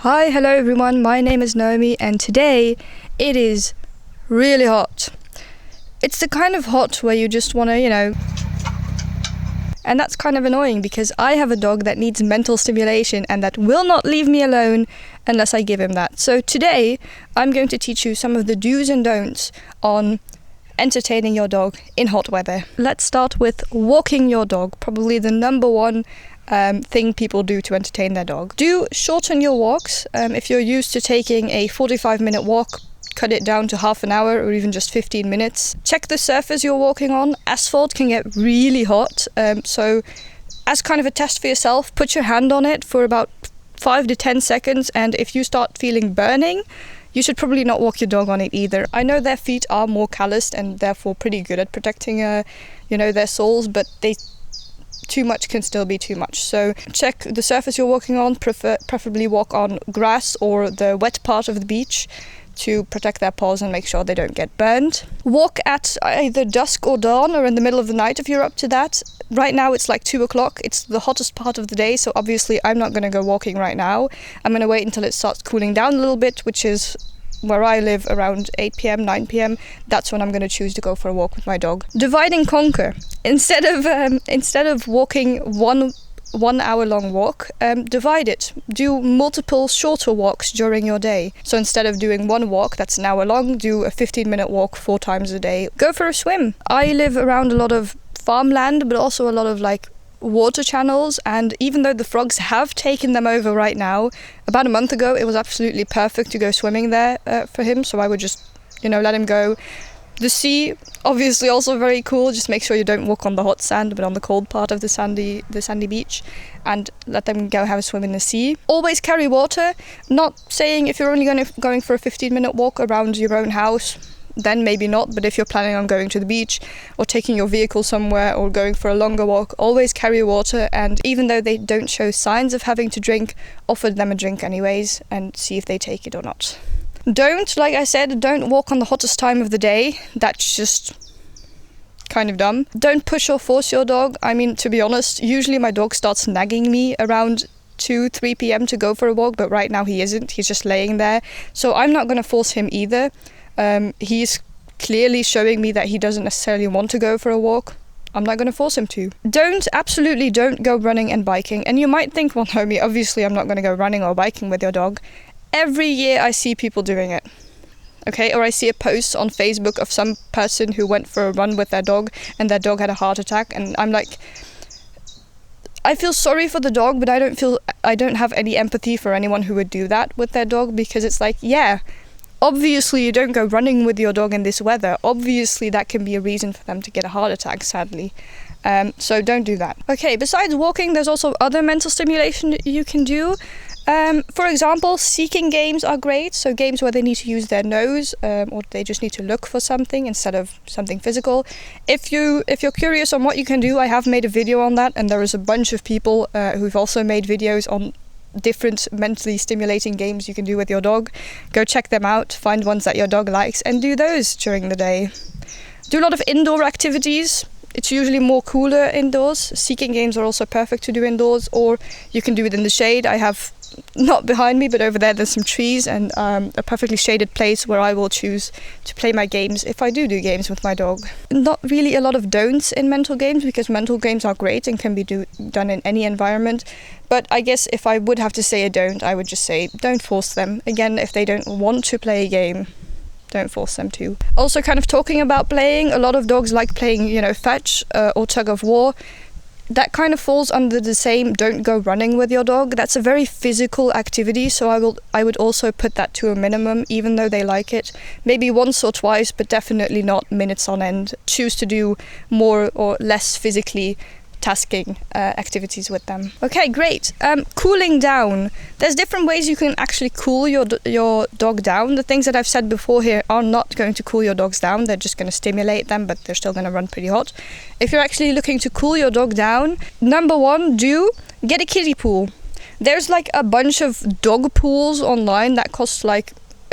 Hi, hello everyone, my name is Naomi and today it is really hot. It's the kind of hot where you just want to, and that's kind of annoying because I have a dog that needs mental stimulation and that will not leave me alone unless I give him that. So today I'm going to teach you some of the do's and don'ts on entertaining your dog in hot weather. Let's start with walking your dog, probably the number one thing people do to entertain their dog. Do shorten your walks. If you're used to taking a 45-minute walk, cut it down to half an hour or even just 15 minutes. Check the surface you're walking on. Asphalt can get really hot, so as kind of a test for yourself, put your hand on it for about 5 to 10 seconds, and if you start feeling burning, you should probably not walk your dog on it either. I know their feet are more calloused and therefore pretty good at protecting their soles, but too much can still be too much. So check the surface you're walking on, preferably walk on grass or the wet part of the beach to protect their paws and make sure they don't get burned. Walk at either dusk or dawn or in the middle of the night if you're up to that. Right now it's like 2 o'clock, it's the hottest part of the day, so obviously I'm not going to go walking right now. I'm going to wait until it starts cooling down a little bit, which is where I live around 8 p.m, 9 p.m. That's when I'm going to choose to go for a walk with my dog. Divide and conquer. Instead of walking one hour long walk, divide it. Do multiple shorter walks during your day. So instead of doing one walk that's an hour long, do a 15-minute walk 4 times a day. Go for a swim. I live around a lot of farmland, but also a lot of water channels, and even though the frogs have taken them over right now, about a month ago it was absolutely perfect to go swimming there for him, so I would just let him go. The sea, obviously also very cool. Just make sure you don't walk on the hot sand but on the cold part of the sandy beach, and let them go have a swim in the sea. Always carry water. Not saying if you're only going for a 15-minute walk around your own house, then maybe not, but if you're planning on going to the beach or taking your vehicle somewhere or going for a longer walk, always carry water, and even though they don't show signs of having to drink, offer them a drink anyways and see if they take it or not. Like I said, don't walk on the hottest time of the day. That's just kind of dumb. Don't push or force your dog. I mean, to be honest, usually my dog starts nagging me around 2-3 p.m. to go for a walk, but right now he isn't. He's just laying there. So I'm not going to force him either. He's clearly showing me that he doesn't necessarily want to go for a walk. I'm not going to force him to. Absolutely don't go running and biking. And you might think, well, homie, obviously I'm not going to go running or biking with your dog. Every year I see people doing it. Okay, or I see a post on Facebook of some person who went for a run with their dog and their dog had a heart attack, and I'm like, I feel sorry for the dog, but I don't have any empathy for anyone who would do that with their dog, because it's like, yeah, obviously you don't go running with your dog in this weather. Obviously that can be a reason for them to get a heart attack, sadly. So don't do that. Okay, besides walking, there's also other mental stimulation that you can do. For example, seeking games are great. So games where they need to use their nose, or they just need to look for something instead of something physical. If you're curious on what you can do, I have made a video on that, and there is a bunch of people who've also made videos on different mentally stimulating games you can do with your dog. Go check them out, find ones that your dog likes, and do those during the day. Do a lot of indoor activities. It's usually more cooler indoors. Seeking games are also perfect to do indoors, or you can do it in the shade. I have, not behind me, but over there's some trees and a perfectly shaded place where I will choose to play my games if I do games with my dog. Not really a lot of don'ts in mental games, because mental games are great and can be done in any environment. But I guess if I would have to say a don't, I would just say don't force them. Again, if they don't want to play a game, don't force them to. Also, kind of talking about playing, a lot of dogs like playing, fetch or tug of war. That kind of falls under the same don't go running with your dog. That's a very physical activity, so I would also put that to a minimum, even though they like it. Maybe once or twice, but definitely not minutes on end. Choose to do more or less physically tasking activities with them. Okay, great. Cooling down. There's different ways you can actually cool your dog down. The things that I've said before here are not going to cool your dogs down. They're just going to stimulate them, but they're still going to run pretty hot. If you're actually looking to cool your dog down, number one, get a kiddie pool. There's a bunch of dog pools online that cost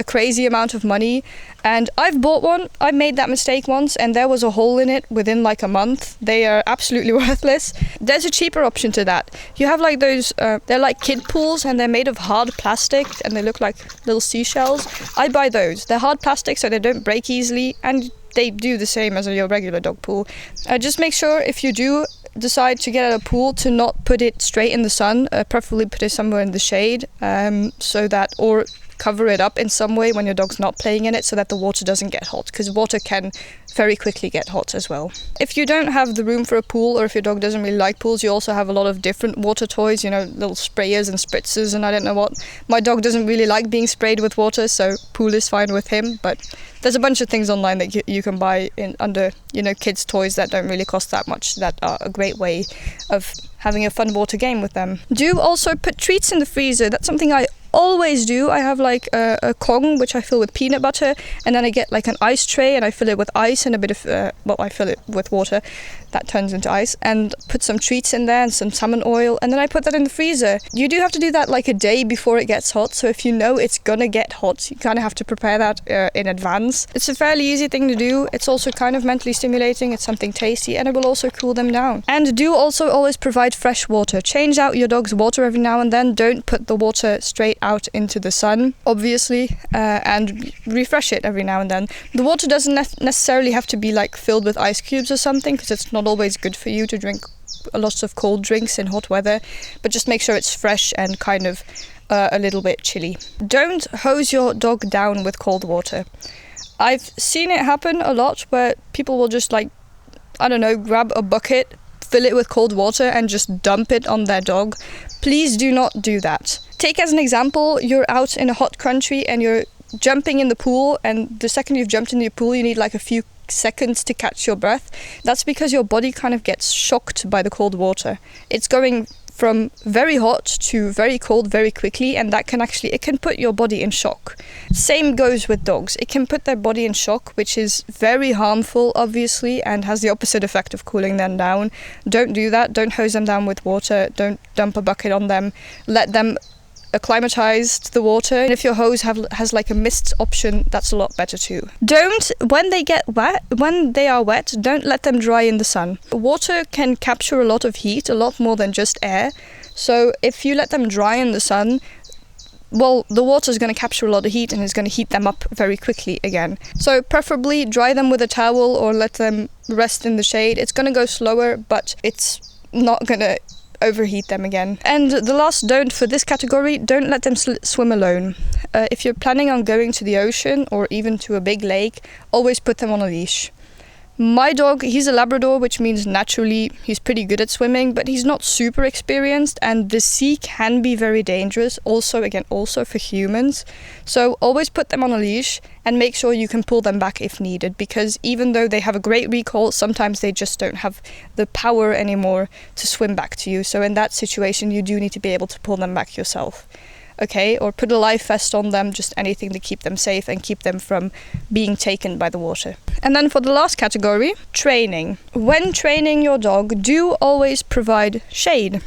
a crazy amount of money. And I've bought one. I made that mistake once and there was a hole in it within like a month. They are absolutely worthless. There's a cheaper option to that. You have like those, they're like kid pools and they're made of hard plastic and they look like little seashells. I buy those. They're hard plastic so they don't break easily and they do the same as your regular dog pool. Just make sure if you do decide to get at a pool to not put it straight in the sun, preferably put it somewhere in the shade, so that, or cover it up in some way when your dog's not playing in it so that the water doesn't get hot, because water can very quickly get hot as well. If you don't have the room for a pool, or if your dog doesn't really like pools, you also have a lot of different water toys, you know, little sprayers and spritzers and I don't know what. My dog doesn't really like being sprayed with water, so pool is fine with him, but there's a bunch of things online that you can buy under, you know, kids' toys that don't really cost that much, that are a great way of having a fun water game with them. Do also put treats in the freezer. That's something I always do. I have like a Kong which I fill with peanut butter, and then I get like an ice tray and I fill it with ice and a bit of I fill it with water that turns into ice, and put some treats in there and some salmon oil, and then I put that in the freezer. You do have to do that like a day before it gets hot, so if you know it's gonna get hot, you kind of have to prepare that in advance. It's a fairly easy thing to do. It's also kind of mentally stimulating. It's something tasty and it will also cool them down. And do also always provide fresh water. Change out your dog's water every now and then. Don't put the water straight out into the sun, obviously, and refresh it every now and then. The water doesn't necessarily have to be like filled with ice cubes or something, because it's not always good for you to drink lots of cold drinks in hot weather, but just make sure it's fresh and kind of a little bit chilly. Don't hose your dog down with cold water. I've seen it happen a lot where people will just like, I don't know, grab a bucket, fill it with cold water and just dump it on their dog. Please do not do that. Take as an example, you're out in a hot country and you're jumping in the pool, and the second you've jumped in the pool you need like a few seconds to catch your breath. That's because your body kind of gets shocked by the cold water. It's going from very hot to very cold very quickly, and that can actually, it can put your body in shock. Same goes with dogs. It can put their body in shock, which is very harmful obviously and has the opposite effect of cooling them down. Don't do that. Don't hose them down with water. Don't dump a bucket on them. Let them acclimatize to the water. And if your hose has like a mist option, that's a lot better too. Don't, when they are wet, don't let them dry in the sun. Water can capture a lot of heat, a lot more than just air. So if you let them dry in the sun, well, the water is going to capture a lot of heat and is going to heat them up very quickly again. So preferably dry them with a towel or let them rest in the shade. It's going to go slower, but it's not going to overheat them again. And the last don't for this category, don't let them swim alone. If you're planning on going to the ocean or even to a big lake, always put them on a leash. My dog, he's a Labrador, which means naturally he's pretty good at swimming, but he's not super experienced, and the sea can be very dangerous, also for humans. So always put them on a leash and make sure you can pull them back if needed, because even though they have a great recall, sometimes they just don't have the power anymore to swim back to you. So in that situation, you do need to be able to pull them back yourself. Okay, or put a life vest on them, just anything to keep them safe and keep them from being taken by the water. And then for the last category, training. When training your dog, do always provide shade.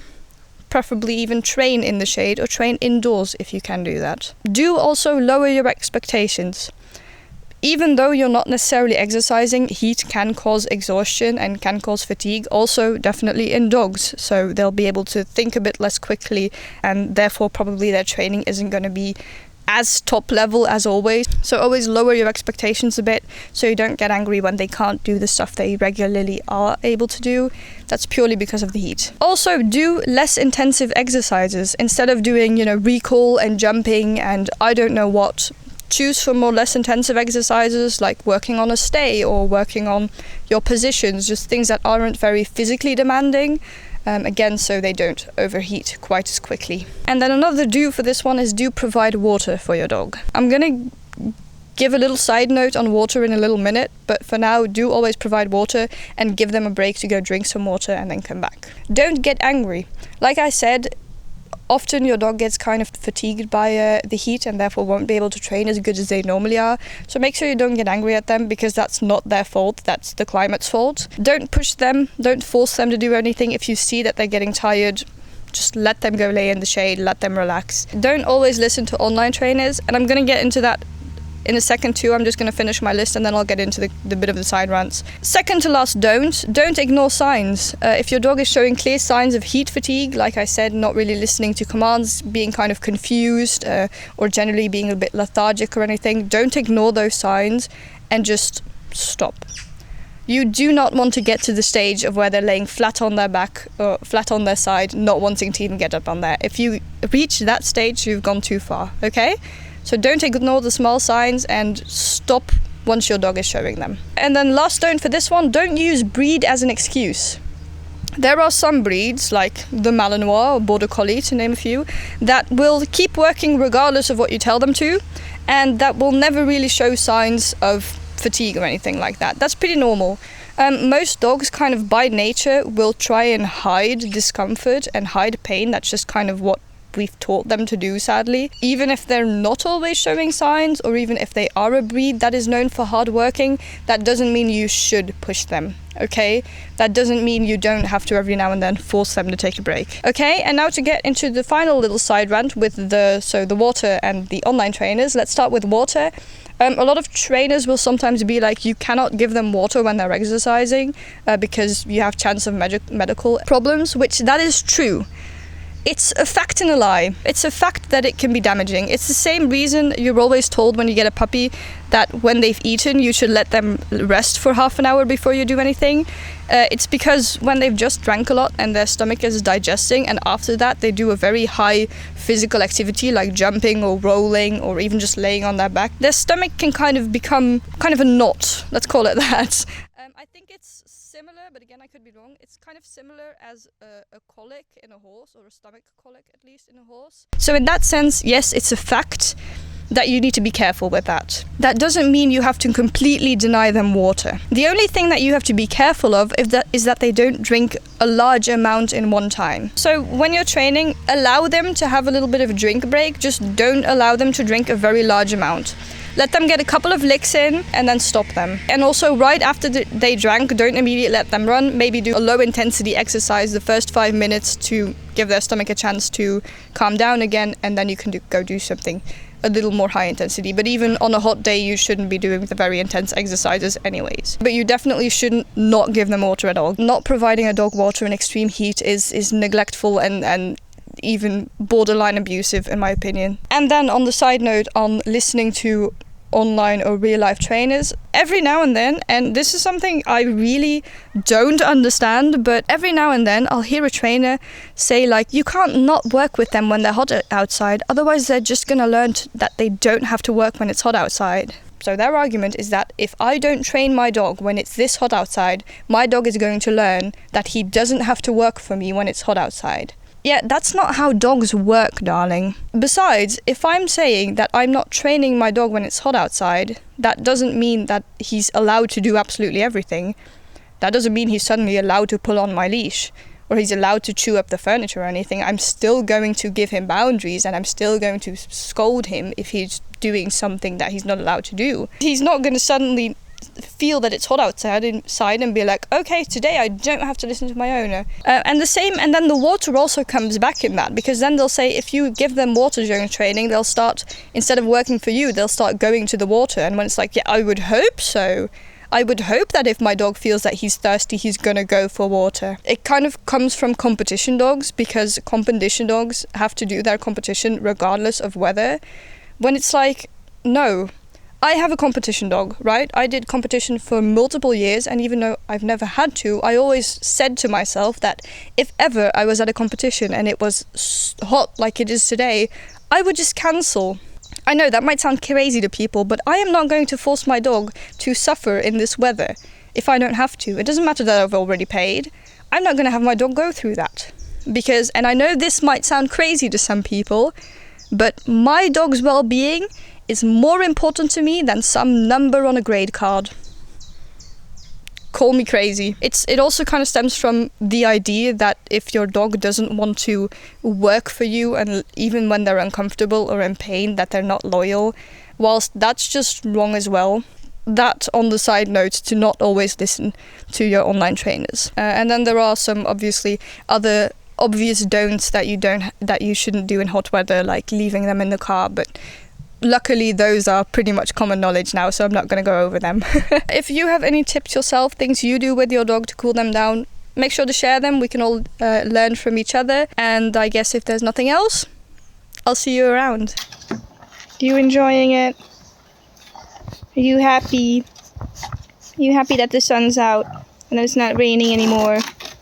Preferably even train in the shade or train indoors if you can do that. Do also lower your expectations. Even though you're not necessarily exercising, heat can cause exhaustion and can cause fatigue, also definitely in dogs. So they'll be able to think a bit less quickly, and therefore probably their training isn't going to be as top level as always. So always lower your expectations a bit so you don't get angry when they can't do the stuff they regularly are able to do. That's purely because of the heat. Also, do less intensive exercises. Instead of doing, recall and jumping and I don't know what, choose for more less intensive exercises like working on a stay or working on your positions, just things that aren't very physically demanding, again, so they don't overheat quite as quickly. And then another do for this one is do provide water for your dog. I'm going to give a little side note on water in a little minute, but for now, do always provide water and give them a break to go drink some water and then come back. Don't get angry. Like I said, often your dog gets kind of fatigued by the heat and therefore won't be able to train as good as they normally are. So make sure you don't get angry at them, because that's not their fault, that's the climate's fault. Don't push them, don't force them to do anything. If you see that they're getting tired, just let them go lay in the shade, let them relax. Don't always listen to online trainers, and I'm going to get into that in a second too. I'm just going to finish my list and then I'll get into the bit of the side rants. Second to last, don't ignore signs. If your dog is showing clear signs of heat fatigue, like I said, not really listening to commands, being kind of confused, or generally being a bit lethargic or anything, don't ignore those signs and just stop. You do not want to get to the stage of where they're laying flat on their back or flat on their side, not wanting to even get up on there. If you reach that stage, you've gone too far, okay? So don't ignore the small signs and stop once your dog is showing them. And then last don't for this one, don't use breed as an excuse. There are some breeds, like the Malinois or Border Collie, to name a few, that will keep working regardless of what you tell them to, and that will never really show signs of fatigue or anything like that. That's pretty normal. Most dogs kind of by nature will try and hide discomfort and hide pain. That's just kind of what we've taught them to do, sadly. Even if they're not always showing signs, or even if they are a breed that is known for hard working, that doesn't mean you should push them, okay? That doesn't mean you don't have to every now and then force them to take a break. Okay, and now to get into the final little side rant with the water and the online trainers. Let's start with water. A lot of trainers will sometimes be like, you cannot give them water when they're exercising because you have chance of medical problems, which that is true. It's a fact and a lie. It's a fact that it can be damaging. It's the same reason you're always told when you get a puppy that when they've eaten, you should let them rest for half an hour before you do anything. It's because when they've just drank a lot and their stomach is digesting, and after that they do a very high physical activity like jumping or rolling or even just laying on their back, their stomach can kind of become kind of a knot, let's call it that. I think it's similar, but again I could be wrong, it's kind of similar as a colic in a horse, or a stomach colic at least in a horse. So in that sense, yes, it's a fact that you need to be careful with that. That doesn't mean you have to completely deny them water. The only thing that you have to be careful of is that they don't drink a large amount in one time. So when you're training, allow them to have a little bit of a drink break, just don't allow them to drink a very large amount. Let them get a couple of licks in and then stop them. And also right after they drank, don't immediately let them run. Maybe do a low intensity exercise the first 5 minutes to give their stomach a chance to calm down again, and then you can go do something a little more high intensity. But even on a hot day, you shouldn't be doing the very intense exercises anyways. But you definitely shouldn't not give them water at all. Not providing a dog water in extreme heat is neglectful and even borderline abusive in my opinion. And then on the side note on listening to online or real life trainers, every now and then, and this is something I really don't understand, but every now and then I'll hear a trainer say like, you can't not work with them when they're hot outside, otherwise they're just gonna learn that they don't have to work when it's hot outside. So their argument is that if I don't train my dog when it's this hot outside, my dog is going to learn that he doesn't have to work for me when it's hot outside. Yeah, that's not how dogs work, darling. Besides, if I'm saying that I'm not training my dog when it's hot outside, that doesn't mean that he's allowed to do absolutely everything. That doesn't mean he's suddenly allowed to pull on my leash, or he's allowed to chew up the furniture or anything. I'm still going to give him boundaries, and I'm still going to scold him if he's doing something that he's not allowed to do. He's not going to suddenly feel that it's hot outside and be like, okay, today I don't have to listen to my owner. And then the water also comes back in that, because then they'll say if you give them water during training, they'll start, instead of working for you, they'll start going to the water. And when it's like, yeah, I would hope so. I would hope that if my dog feels that he's thirsty, he's gonna go for water. It kind of comes from competition dogs, because competition dogs have to do their competition regardless of weather. When it's like, no, I have a competition dog, right? I did competition for multiple years, and even though I've never had to, I always said to myself that if ever I was at a competition and it was hot like it is today, I would just cancel. I know that might sound crazy to people, but I am not going to force my dog to suffer in this weather if I don't have to. It doesn't matter that I've already paid. I'm not going to have my dog go through that. Because, and I know this might sound crazy to some people, but my dog's well-being is more important to me than some number on a grade card. Call me crazy. It also kind of stems from the idea that if your dog doesn't want to work for you, and even when they're uncomfortable or in pain, that they're not loyal, whilst that's just wrong as well. That on the side note, to not always listen to your online trainers. And then there are some obviously other obvious don'ts that you shouldn't do in hot weather, like leaving them in the car, but luckily those are pretty much common knowledge now, so I'm not going to go over them. If you have any tips yourself, things you do with your dog to cool them down, make sure to share them. We can all learn from each other. And I guess if there's nothing else, I'll see you around. Are you enjoying it? Are you happy? Are you happy that the sun's out and that it's not raining anymore?